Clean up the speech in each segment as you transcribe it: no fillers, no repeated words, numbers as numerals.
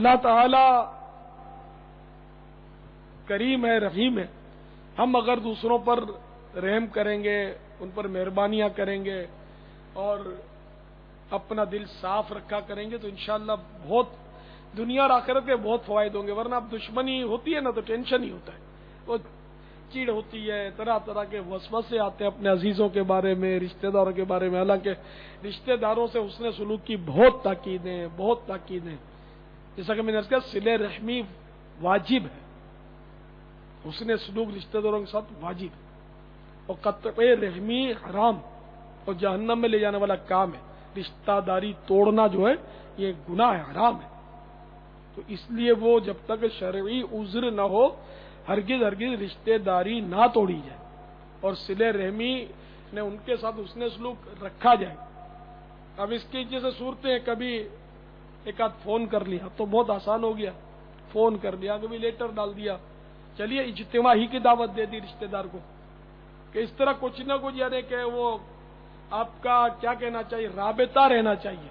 اللہ تعالی کریم ہے، رحیم ہے. ہم اگر دوسروں پر رحم کریں گے، ان پر مہربانیاں کریں گے اور اپنا دل صاف رکھا کریں گے تو انشاءاللہ بہت دنیا اور آخرت کے بہت فوائد ہوں گے. ورنہ اب دشمنی ہوتی ہے نا تو ٹینشن ہی ہوتا ہے، وہ چیڑ ہوتی ہے، طرح طرح کے وسوسے آتے ہیں اپنے عزیزوں کے بارے میں، رشتہ داروں کے بارے میں. حالانکہ رشتہ داروں سے حسن سلوک کی بہت تاکیدیں، بہت تاکیدیں. جیسا کہ میں نے عرض کیا، صلہ رحمی واجب ہے، حسن سلوک رشتہ داروں کے ساتھ واجب ہے، اور قطع رحمی حرام اور جہنم میں لے جانے والا کام ہے. رشتہ داری توڑنا جو ہے یہ گناہ ہے، حرام ہے. تو اس لیے وہ جب تک شرعی عذر نہ ہو ہرگز ہرگز رشتہ داری نہ توڑی جائے اور صلہ رحمی نے ان کے ساتھ حسن سلوک رکھا جائے. اب اس کی جیسے صورتیں، کبھی ایک آدھ فون کر لیا تو بہت آسان ہو گیا، فون کر لیا، کبھی لیٹر ڈال دیا، چلیے اجتماع ہی کی دعوت دے دی رشتہ دار کو. کہ اس طرح کچھ نہ کچھ، یعنی کہ وہ آپ کا کیا کہنا چاہیے، رابطہ رہنا چاہیے.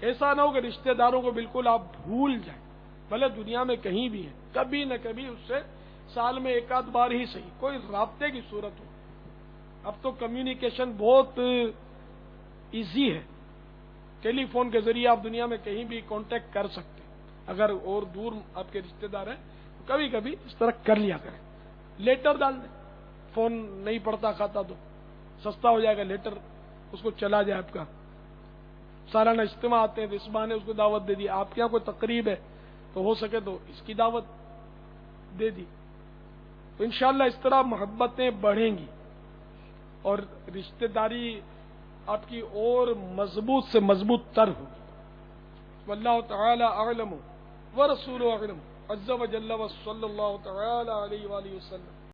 ایسا نہ ہو کہ رشتہ داروں کو بالکل آپ بھول جائیں، بھلے دنیا میں کہیں بھی ہیں، کبھی نہ کبھی اس سے سال میں ایک آدھ بار ہی صحیح کوئی رابطے کی صورت ہو. اب تو کمیونیکیشن بہت ایزی ہے، ٹیلی فون کے ذریعے آپ دنیا میں کہیں بھی کانٹیکٹ کر سکتے ہیں. اگر اور دور آپ کے رشتہ دار ہیں تو کبھی کبھی اس طرح کر لیا کریں. لیٹر ڈال دیں، فون نہیں پڑتا کھاتا تو سستا ہو جائے گا لیٹر، اس کو چلا جائے. آپ کا سالانہ اجتماع آتے ہیں تو اس بہانے اس کو دعوت دے دی. آپ کے یہاں کوئی تقریب ہے تو ہو سکے تو اس کی دعوت دے دی. تو انشاءاللہ اس طرح محبتیں بڑھیں گی اور رشتہ داری آپ کی اور مضبوط سے مضبوط تر ہوگی. واللہ تعالی اعلم ورسولہ اعلم عز وجل وصلی اللہ تعالی علیہ وآلہ وسلم.